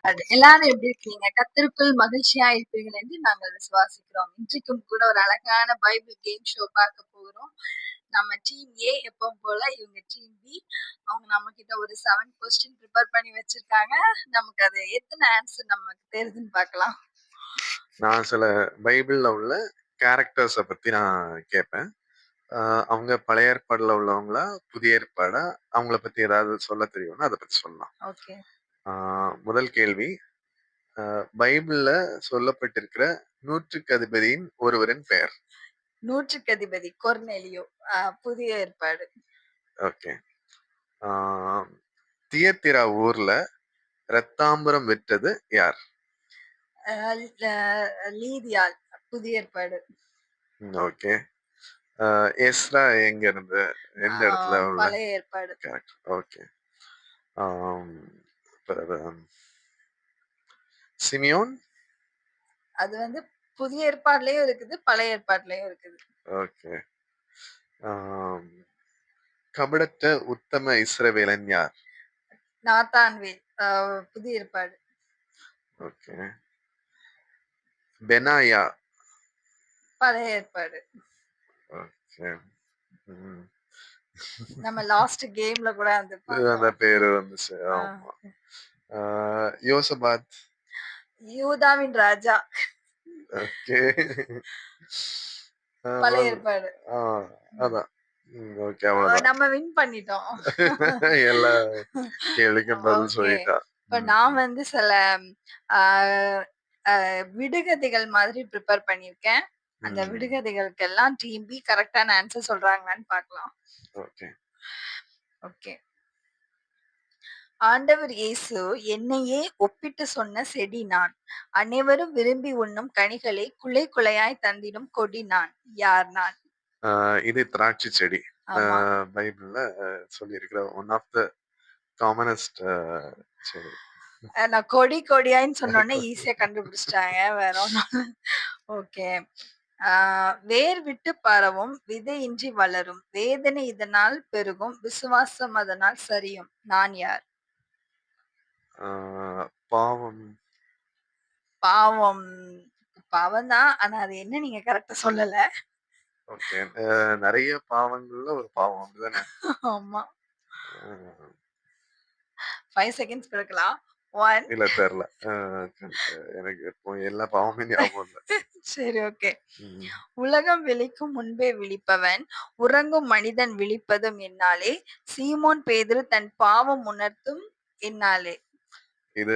எல்லாரும் எப்படி இருக்கீங்க? கர்த்தருக்குள் மகிழ்ச்சியா இருப்பீர்கள் என்று நாங்கள் விசுவாசிக்கிறோம். இன்றைக்கும் கூட ஒரு அழகான பைபிள் கேம் ஷோ பார்க்க போறோம். நம்ம டீம் ஏ எப்பவும் போல, இவங்க டீம் பி. அவங்க நம்ம கிட்ட ஒரு 7 கொஸ்டின் ப்ரிப்பேர் பண்ணி வச்சிருக்காங்க. நமக்கு அது எத்தனை ஆன்சர் நமக்கு தெரியுதுன்னு பார்க்கலாம். நான் சில பைபிள்ல உள்ள கேரக்டர்ஸ பத்தி நான் கேட்பேன். அவங்க பழைய ஏற்பாடுல உள்ளவங்களா, புதிய ஏற்பாடா, அவங்கள பத்தி ஏதாவது சொல்ல தெரியும்னா அத பத்தி சொல்லலாம். ஓகே. முதல் கேள்வி, பைபிள்ல சொல்லப்பட்டிருக்கிற நூற்றுக்கு அதிபதியின் ஒருவரின் பெயர். நூற்றுக்கு அதிபதி கொர்நேலியோ, புதிய ஏற்பாடு. ஓகே. தியத்திரா ஊர்ல ரத்தாம்பரம் விற்றது யார்? லீதியால், புதிய ஏற்பாடு. ஓகே. எஸ்ரா எங்க இருந்து எந்த இடத்துல உள்ள பழைய ஏற்பாடு. கேரக்டர்? ஓகே. சிமியோன் அது வந்து புதிய ஏற்பாடுலயும் இருக்குது, பழைய ஏற்பாடுலயும் இருக்குது. ஓகே. கபடற்ற உத்தம இஸ்ரவேலன் யார்? நாத்தான்வேல், புதிய ஏற்பாடு. ஓகே. பெனாயா பழைய ஏற்பாடு. ஓகே. நம்ம லாஸ்ட் கேம்ல கூட அந்த பேரு வந்துச்சு. ஆமா. யோசபாத் யூதாவின் ராஜா. ஓகே. பழைய ஏற்பாடு. அதான். ஓகே, அவ்வளவுதான். நம்ம வின் பண்ணிட்டோம். எல்லா கேள்விக்கும் பதில் சொல்லிட்டா. இப்ப நான் வந்து சில விடுகதைகள் மாதிரி ப்ரிப்பேர் பண்ணிருக்கேன். அந்த விடுகதைகளுக்கெல்லாம் டீம் பி கரெக்டான ஆன்சர் சொல்றாங்களான்னு பார்க்கலாம். ஓகே. ஓகே. ஆண்டவர் இயேசு என்னையே ஒப்பிட்டு சொன்ன செடி நான், அனைவரும் விரும்பி உண்ணும் கனிகளை குலை குலையாய் தந்திடும் கொடி நான். யார் நான்? இது திராட்சை செடி. பைபிள்ல சொல்லி இருக்கிற ஒன் ஆஃப் த காமனஸ்ட் செடி. நான் கொடி கொடியான்னு சொன்னோன்னே ஈஸியா கண்டுபிடிச்சிட்டாங்க. வேற ஒன்றும். ஓகே. வேர் விட்டு பரவும், விதையின்றி வளரும், வேதனை இதனால் பெருகும், விசுவாசம் அதனால் சரியும். நான் யார்? பாவம். பாவம் பாவம் தான். ஆனா அது என்ன நீங்க கரெக்டா சொல்லல. ஓகே. நிறைய பாவங்கள்ல ஒரு பாவம் அப்படிதானே? ஆமா. 5 செகண்ட்ஸ் கொடுக்கலாம். 1 இல்ல தெரியல. எனக்கு இப்போ எல்லா பாவமே ஞாபகம் இல்ல. சரி, ஓகே. உலகம் விழிக்கும் முன்பே விழிப்பவன், உறங்கும் மனிதன் விழிப்பதும் என்னாலே, சீமோன் பேதுரு தன் பாவம் உணர்த்தும் என்னாலே. இது